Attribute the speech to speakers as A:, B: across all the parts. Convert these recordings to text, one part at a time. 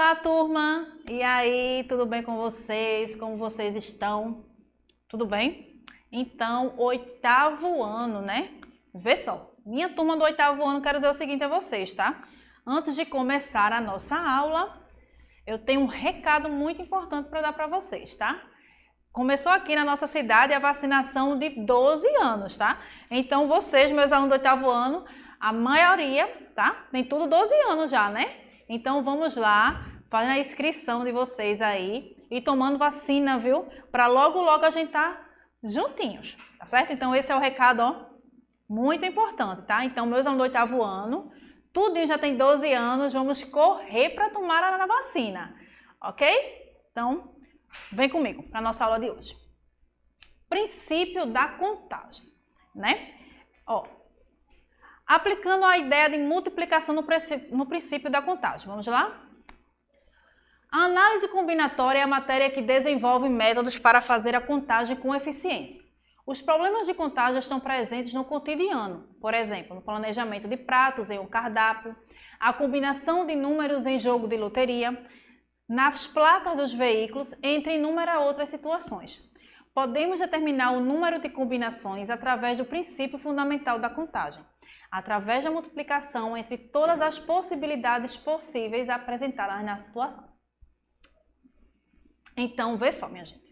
A: Olá, turma! E aí, tudo bem com vocês? Como vocês estão? Tudo bem? Então, 8º ano, né? Vê só, minha turma do 8º ano, quero dizer o seguinte a vocês, tá? Antes de começar a nossa aula, eu tenho um recado muito importante para dar para vocês, tá? Começou aqui na nossa cidade a vacinação de 12 anos, tá? Então, vocês, meus alunos do 8º ano, a maioria, tá? Tem tudo 12 anos já, né? Então, vamos lá, fazendo a inscrição de vocês aí e tomando vacina, viu? Para logo, logo a gente tá juntinhos, tá certo? Então, esse é o recado, ó, muito importante, tá? Então, meus alunos do 8º ano, tudinho já tem 12 anos, vamos correr para tomar a vacina, ok? Então, vem comigo para a nossa aula de hoje. Princípio da contagem, né? Ó, aplicando a ideia de multiplicação no princípio da contagem. Vamos lá? A análise combinatória é a matéria que desenvolve métodos para fazer a contagem com eficiência. Os problemas de contagem estão presentes no cotidiano, por exemplo, no planejamento de pratos em um cardápio, a combinação de números em jogo de loteria, nas placas dos veículos, entre inúmeras outras situações. Podemos determinar o número de combinações através do princípio fundamental da contagem, através da multiplicação entre todas as possibilidades possíveis apresentadas na situação. Então, vê só, minha gente.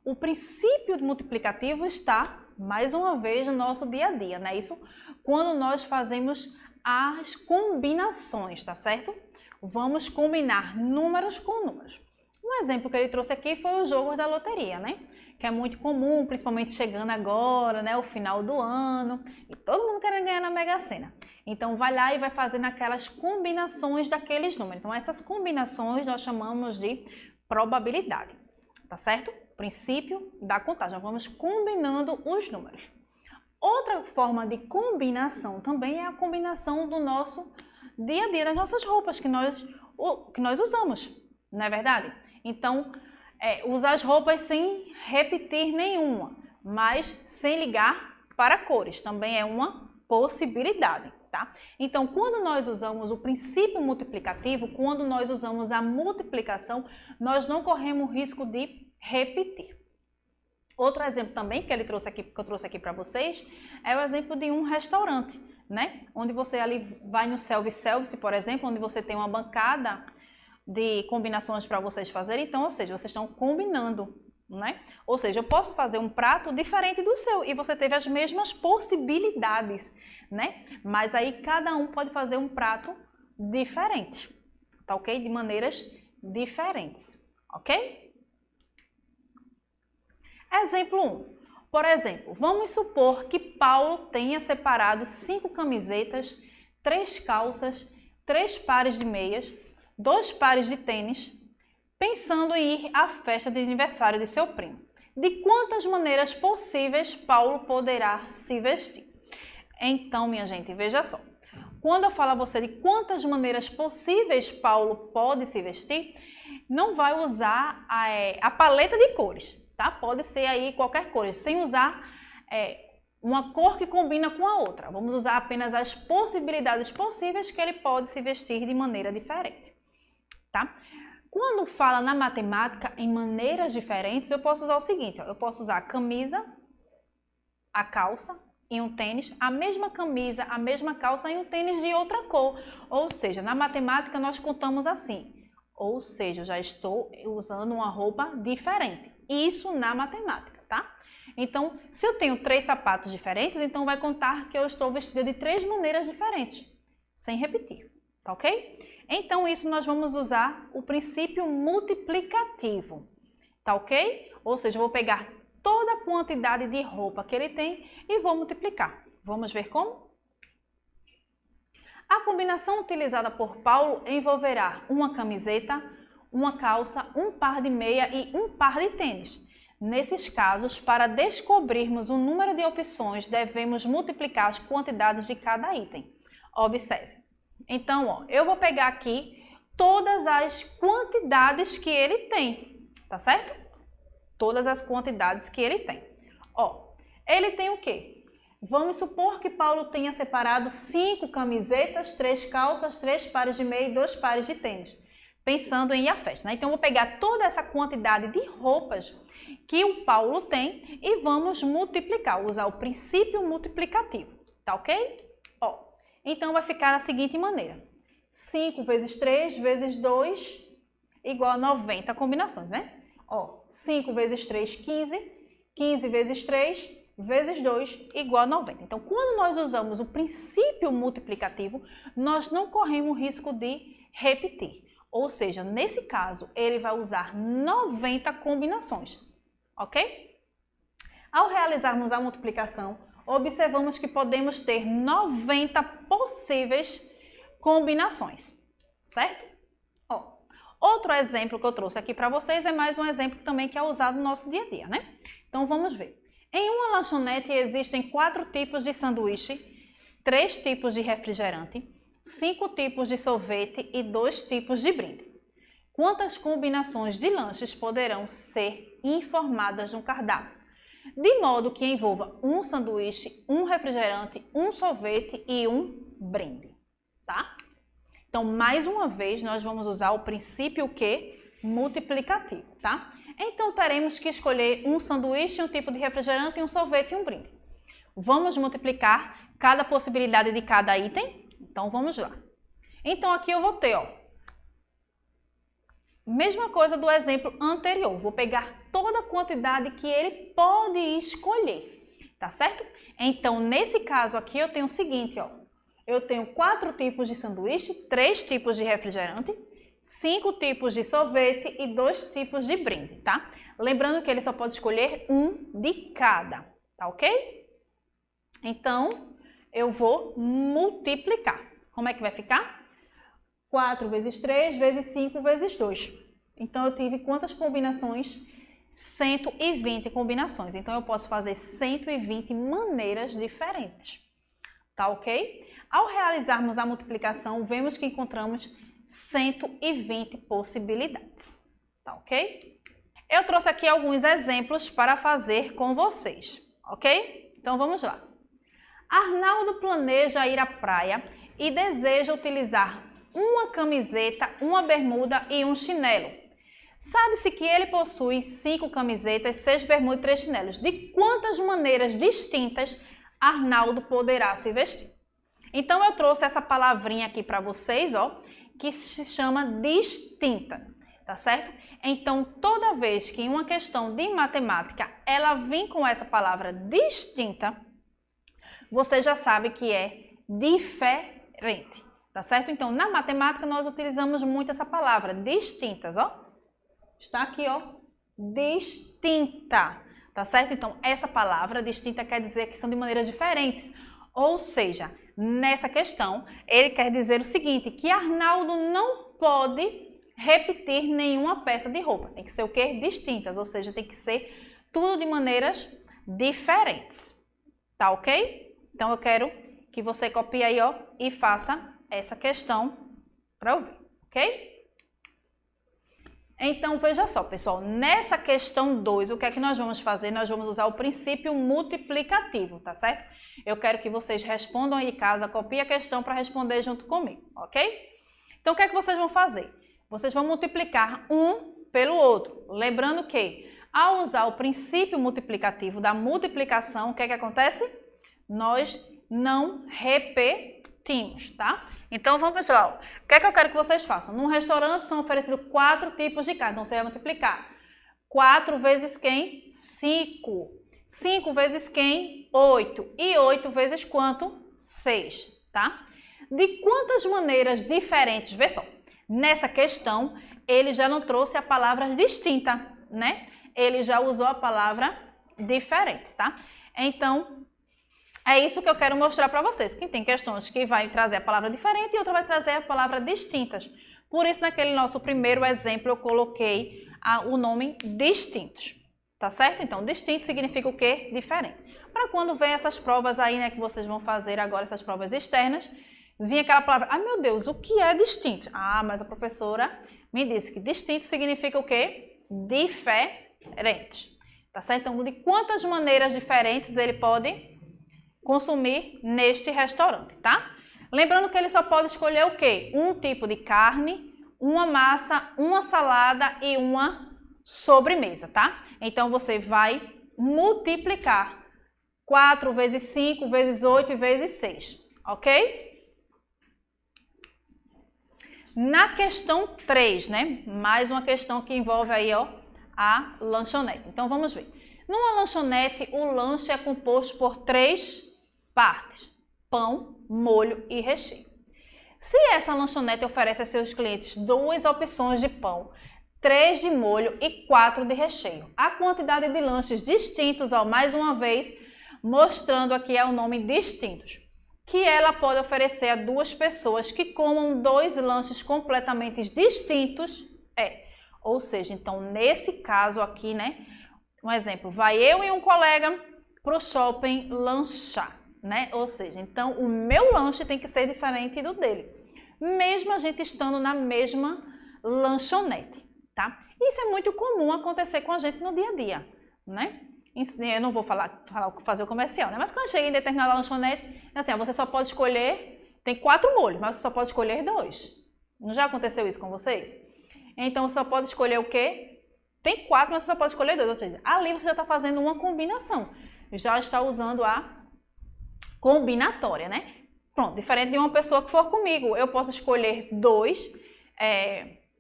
A: O princípio multiplicativo está, mais uma vez, no nosso dia a dia, não é isso? Quando nós fazemos as combinações, tá certo? Vamos combinar números com números. Um exemplo que ele trouxe aqui foi o jogo da loteria, né? Que é muito comum, principalmente chegando agora, né? O final do ano, e todo mundo querendo ganhar na Mega Sena. Então, vai lá e vai fazendo aquelas combinações daqueles números. Então, essas combinações nós chamamos de probabilidade, tá certo? Princípio da contagem. Nós vamos combinando os números. Outra forma de combinação também é a combinação do nosso dia a dia, das nossas roupas que nós usamos, não é verdade? Então, usar as roupas sem repetir nenhuma, mas sem ligar para cores, também é uma possibilidade, tá? Então, quando nós usamos o princípio multiplicativo, quando nós usamos a multiplicação, nós não corremos risco de repetir. Outro exemplo também que eu trouxe aqui para vocês é o exemplo de um restaurante, né? Onde você ali vai no self-service, por exemplo, onde você tem uma bancada de combinações para vocês fazerem, então, ou seja, vocês estão combinando, né? Ou seja, eu posso fazer um prato diferente do seu e você teve as mesmas possibilidades, né? Mas aí cada um pode fazer um prato diferente, tá ok? De maneiras diferentes, ok? Exemplo 1. Por exemplo, vamos supor que Paulo tenha separado 5 camisetas, 3 calças, 3 pares de meias, 2 pares de tênis, pensando em ir à festa de aniversário de seu primo. De quantas maneiras possíveis Paulo poderá se vestir? Então, minha gente, veja só. Quando eu falo a você de quantas maneiras possíveis Paulo pode se vestir, não vai usar a paleta de cores, tá? Pode ser aí qualquer cor, sem usar uma cor que combina com a outra. Vamos usar apenas as possibilidades possíveis que ele pode se vestir de maneira diferente, tá? Quando fala na matemática em maneiras diferentes, eu posso usar o seguinte, ó, eu posso usar a camisa, a calça e um tênis, a mesma camisa, a mesma calça e um tênis de outra cor. Ou seja, na matemática nós contamos assim, ou seja, eu já estou usando uma roupa diferente. Isso na matemática, tá? Então, se eu tenho 3 sapatos diferentes, então vai contar que eu estou vestida de 3 maneiras diferentes, sem repetir, tá ok? Então, isso nós vamos usar o princípio multiplicativo, tá ok? Ou seja, eu vou pegar toda a quantidade de roupa que ele tem e vou multiplicar. Vamos ver como? A combinação utilizada por Paulo envolverá uma camiseta, uma calça, um par de meia e um par de tênis. Nesses casos, para descobrirmos o número de opções, devemos multiplicar as quantidades de cada item. Observe. Então, ó, eu vou pegar aqui todas as quantidades que ele tem, tá certo? Todas as quantidades que ele tem. Ó, ele tem o quê? Vamos supor que Paulo tenha separado 5 camisetas, 3 calças, 3 pares de meia e 2 pares de tênis. pensando em ir à festa, né? Então, eu vou pegar toda essa quantidade de roupas que o Paulo tem e vamos multiplicar, usar o princípio multiplicativo, tá ok? Ó, então, vai ficar da seguinte maneira. 5 vezes 3 vezes 2 igual a 90 combinações, né? Ó, 5 vezes 3, 15. 15 vezes 3 vezes 2 igual a 90. Então, quando nós usamos o princípio multiplicativo, nós não corremos risco de repetir. Ou seja, nesse caso, ele vai usar 90 combinações, ok? Ao realizarmos a multiplicação, observamos que podemos ter 90 possíveis combinações, certo? Ó, outro exemplo que eu trouxe aqui para vocês é mais um exemplo também que é usado no nosso dia a dia, né? Então, vamos ver. Em uma lanchonete existem 4 tipos de sanduíche, 3 tipos de refrigerante, 5 tipos de sorvete e 2 tipos de brinde. Quantas combinações de lanches poderão ser informadas no cardápio? De modo que envolva um sanduíche, um refrigerante, um sorvete e um brinde, tá? Então, mais uma vez, nós vamos usar o princípio multiplicativo, tá? Então, teremos que escolher um sanduíche, um tipo de refrigerante, um sorvete e um brinde. Vamos multiplicar cada possibilidade de cada item? Então, vamos lá. Então, aqui eu vou ter, ó, mesma coisa do exemplo anterior. Vou pegar toda a quantidade que ele pode escolher, tá certo? Então, nesse caso aqui, eu tenho o seguinte, ó. Eu tenho 4 tipos de sanduíche, 3 tipos de refrigerante, 5 tipos de sorvete e 2 tipos de brinde, tá? Lembrando que ele só pode escolher um de cada, tá ok? Então, eu vou multiplicar. Como é que vai ficar? 4 vezes 3 vezes 5 vezes 2. Então, eu tive quantas combinações? 120 combinações. Então, eu posso fazer 120 maneiras diferentes, tá ok? Ao realizarmos a multiplicação, vemos que encontramos 120 possibilidades, tá ok? Eu trouxe aqui alguns exemplos para fazer com vocês, ok? Então vamos lá. Arnaldo planeja ir à praia e deseja utilizar uma camiseta, uma bermuda e um chinelo. Sabe-se que ele possui 5 camisetas, 6 bermudas e 3 chinelos. De quantas maneiras distintas Arnaldo poderá se vestir? Então eu trouxe essa palavrinha aqui para vocês, ó, que se chama distinta, tá certo? Então, toda vez que em uma questão de matemática ela vem com essa palavra distinta, você já sabe que é diferente, tá certo? Então, na matemática nós utilizamos muito essa palavra, distintas, ó. Está aqui, ó, distinta, tá certo? Então, essa palavra distinta quer dizer que são de maneiras diferentes, ou seja, nessa questão, ele quer dizer o seguinte, que Arnaldo não pode repetir nenhuma peça de roupa. Tem que ser o quê? Distintas, ou seja, tem que ser tudo de maneiras diferentes. Tá ok? Então, eu quero que você copie aí, ó, e faça essa questão para eu ver, ok? Então, veja só, pessoal, nessa questão 2, o que é que nós vamos fazer? Nós vamos usar o princípio multiplicativo, tá certo? Eu quero que vocês respondam aí em casa, copiem a questão para responder junto comigo, ok? Então, o que é que vocês vão fazer? Vocês vão multiplicar um pelo outro. Lembrando que, ao usar o princípio multiplicativo da multiplicação, o que é que acontece? Nós não repetimos, tá? Então, vamos lá. Ó. O que é que eu quero que vocês façam? Num restaurante são oferecidos 4 tipos de carne. Então, você vai multiplicar. 4 vezes quem? 5. 5 vezes quem? 8. E 8 vezes quanto? 6, tá? De quantas maneiras diferentes? Vê só. Nessa questão, ele já não trouxe a palavra distinta, né? Ele já usou a palavra diferente, tá? Então, é isso que eu quero mostrar para vocês. Que tem questões que vai trazer a palavra diferente e outra vai trazer a palavra distintas. Por isso, naquele nosso primeiro exemplo, eu coloquei o nome distintos. Tá certo? Então, distinto significa o quê? Diferente. Para quando vem essas provas aí, né, que vocês vão fazer agora, essas provas externas, vinha aquela palavra, ai meu Deus, o que é distinto? Ah, mas a professora me disse que distinto significa o quê? Diferente. Tá certo? Então, de quantas maneiras diferentes ele pode consumir neste restaurante, tá? Lembrando que ele só pode escolher o quê? Um tipo de carne, uma massa, uma salada e uma sobremesa, tá? Então, você vai multiplicar 4 vezes 5 vezes 8 e vezes 6, ok? Na questão 3, né? Mais uma questão que envolve aí, ó, a lanchonete. Então, vamos ver. Numa lanchonete, o lanche é composto por 3 partes: pão, molho e recheio. Se essa lanchonete oferece a seus clientes 2 opções de pão, 3 de molho e 4 de recheio, a quantidade de lanches distintos, ó, mais uma vez, mostrando aqui é o nome distintos, que ela pode oferecer a 2 pessoas que comam 2 lanches completamente distintos, ou seja, então nesse caso aqui, né, um exemplo, vai eu e um colega para o shopping lanchar, né, ou seja, então o meu lanche tem que ser diferente do dele, mesmo a gente estando na mesma lanchonete, tá? Isso é muito comum acontecer com a gente no dia a dia, né? Eu não vou fazer o comercial, né? Mas quando chega em determinada lanchonete, assim, você só pode escolher, tem 4 molhos, mas você só pode escolher 2. Não já aconteceu isso com vocês? Então, você só pode escolher o quê? Tem 4, mas você só pode escolher 2, ou seja, ali você já está fazendo uma combinação, já está usando a combinatória, né? Pronto, diferente de uma pessoa que for comigo, eu posso escolher 2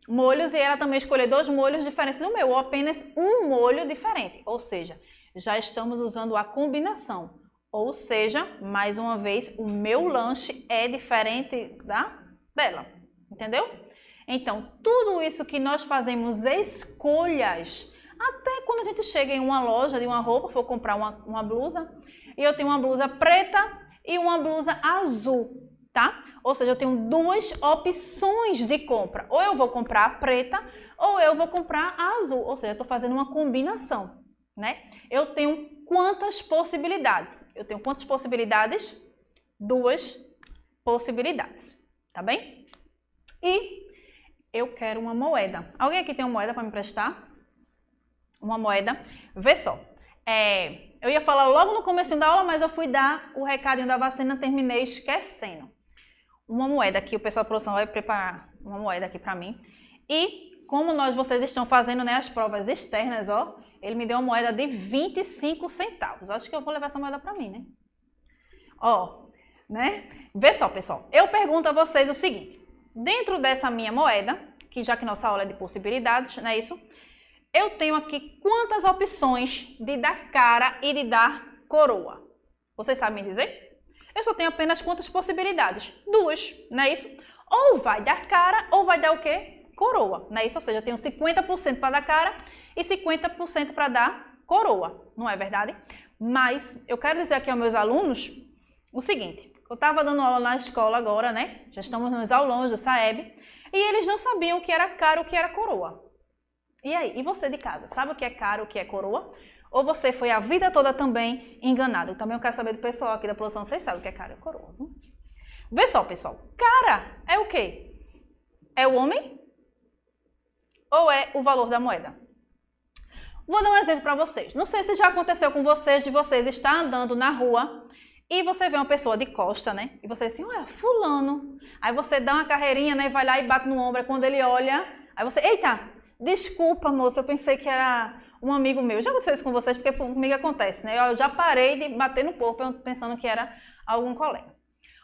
A: molhos e ela também escolher 2 molhos diferentes do meu, ou apenas um molho diferente, ou seja, já estamos usando a combinação, ou seja, mais uma vez, o meu lanche é diferente dela, entendeu? Então, tudo isso que nós fazemos escolhas, até quando a gente chega em uma loja de uma roupa, for comprar uma blusa, e eu tenho uma blusa preta e uma blusa azul, tá? Ou seja, eu tenho 2 opções de compra, ou eu vou comprar a preta, ou eu vou comprar a azul, ou seja, eu estou fazendo uma combinação. Né? Eu tenho quantas possibilidades? Eu tenho quantas possibilidades? 2 possibilidades, tá bem? E eu quero uma moeda. Alguém aqui tem uma moeda para me emprestar? Uma moeda? Vê só. Eu ia falar logo no começo da aula, mas eu fui dar o recadinho da vacina, terminei esquecendo. Uma moeda aqui, o pessoal da produção vai preparar uma moeda aqui para mim. E como vocês estão fazendo, né, as provas externas, ó, ele me deu uma moeda de 25 centavos. Acho que eu vou levar essa moeda para mim, né? Ó, né? Vê só, pessoal. Eu pergunto a vocês o seguinte. Dentro dessa minha moeda, que já que nossa aula é de possibilidades, não é isso? Eu tenho aqui quantas opções de dar cara e de dar coroa? Vocês sabem me dizer? Eu só tenho apenas quantas possibilidades? 2, não é isso? Ou vai dar cara ou vai dar o quê? Coroa, não é isso? Ou seja, eu tenho 50% para dar cara e 50% para dar coroa, não é verdade? Mas eu quero dizer aqui aos meus alunos o seguinte, eu estava dando aula na escola agora, né? Já estamos nos aulões do SAEB, e eles não sabiam o que era cara e o que era coroa. E aí? E você de casa, sabe o que é cara e o que é coroa? Ou você foi a vida toda também enganado? Também eu quero saber do pessoal aqui da produção, vocês sabem o que é cara e coroa. Vê só, pessoal, cara é o quê? É o homem ou é o valor da moeda? Vou dar um exemplo para vocês. Não sei se já aconteceu com vocês, de vocês estar andando na rua e você vê uma pessoa de costa, né? E você diz assim, olha, fulano. Aí você dá uma carreirinha, né? Vai lá e bate no ombro. Quando ele olha, aí você, eita, desculpa, moça, eu pensei que era um amigo meu. Já aconteceu isso com vocês? Porque comigo acontece, né? Eu já parei de bater no corpo pensando que era algum colega.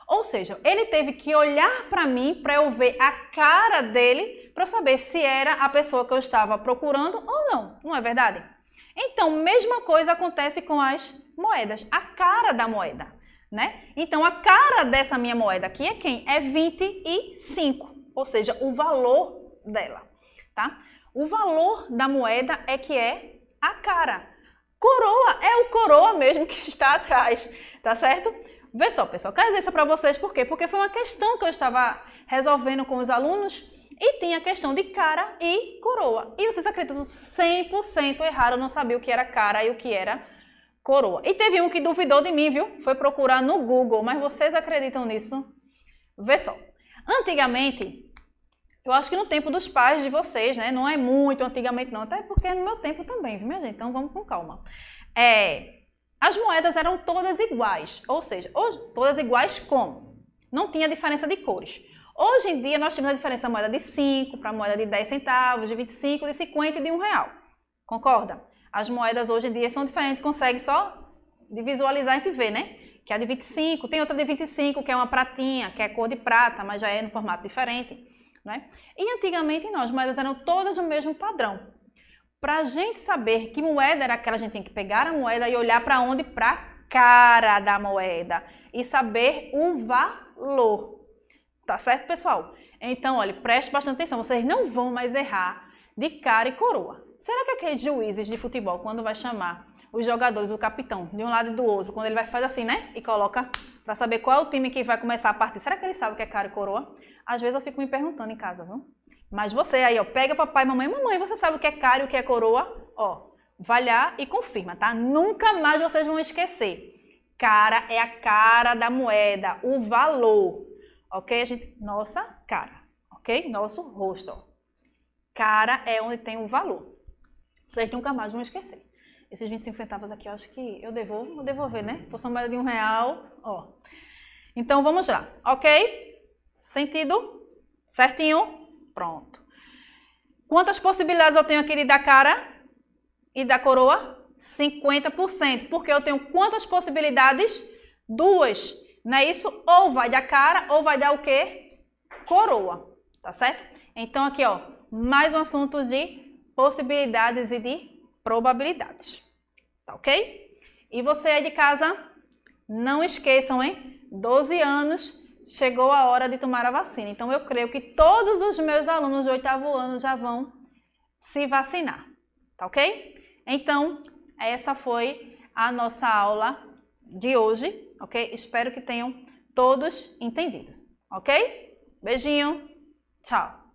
A: Ou seja, ele teve que olhar para mim para eu ver a cara dele para eu saber se era a pessoa que eu estava procurando ou não, não é verdade? Então, mesma coisa acontece com as moedas, a cara da moeda, né? Então, a cara dessa minha moeda aqui é quem? É 25, ou seja, o valor dela, tá? O valor da moeda é que é a cara. Coroa é o coroa mesmo que está atrás, tá certo? Vê só, pessoal, quero dizer isso para vocês, por quê? Porque foi uma questão que eu estava resolvendo com os alunos e tinha a questão de cara e coroa. E vocês acreditam, 100% erraram, não sabia o que era cara e o que era coroa. E teve um que duvidou de mim, viu? Foi procurar no Google, mas vocês acreditam nisso? Vê só, antigamente, eu acho que no tempo dos pais de vocês, né? Não é muito antigamente não, até porque é no meu tempo também, viu, minha gente? Então vamos com calma. As moedas eram todas iguais, ou seja, todas iguais como? Não tinha diferença de cores. Hoje em dia, nós temos a diferença da moeda de 5 para a moeda de 10 centavos, de 25, de 50 e de R$1. Concorda? As moedas hoje em dia são diferentes, consegue só de visualizar a gente vê, né? Que é a de 25, tem outra de 25, que é uma pratinha, que é cor de prata, mas já é no formato diferente, né? E antigamente, as moedas eram todas do mesmo padrão. Para a gente saber que moeda era aquela, a gente tem que pegar a moeda e olhar para onde? Para a cara da moeda e saber o valor. Tá certo, pessoal? Então, olha, preste bastante atenção, vocês não vão mais errar de cara e coroa. Será que aqueles juízes de futebol, quando vai chamar os jogadores, o capitão, de um lado e do outro, quando ele vai fazer assim, né? E coloca para saber qual é o time que vai começar a partir, será que ele sabe o que é cara e coroa? Às vezes eu fico me perguntando em casa, viu? Mas você aí, ó, pega papai, mamãe, você sabe o que é cara e o que é coroa? Ó, vai lá e confirma, tá? Nunca mais vocês vão esquecer. Cara é a cara da moeda, o valor, ok? Nossa cara, ok? Nosso rosto, ó. Cara é onde tem o valor. Vocês nunca mais vão esquecer. Esses 25 centavos aqui, eu acho que eu vou devolver, né? Por uma moeda de R$1, ó. Então, vamos lá, ok? Sentido? Certinho? Pronto. Quantas possibilidades eu tenho aqui de dar cara e da coroa? 50%. Porque eu tenho quantas possibilidades? 2. Não é isso? Ou vai dar cara ou vai dar o quê? Coroa. Tá certo? Então, aqui, ó, mais um assunto de possibilidades e de probabilidades. Tá ok? E você aí de casa, não esqueçam, hein? 12 anos, chegou a hora de tomar a vacina. Então, eu creio que todos os meus alunos de 8º ano já vão se vacinar. Tá ok? Então, essa foi a nossa aula de hoje, ok? Espero que tenham todos entendido, ok? Beijinho, tchau!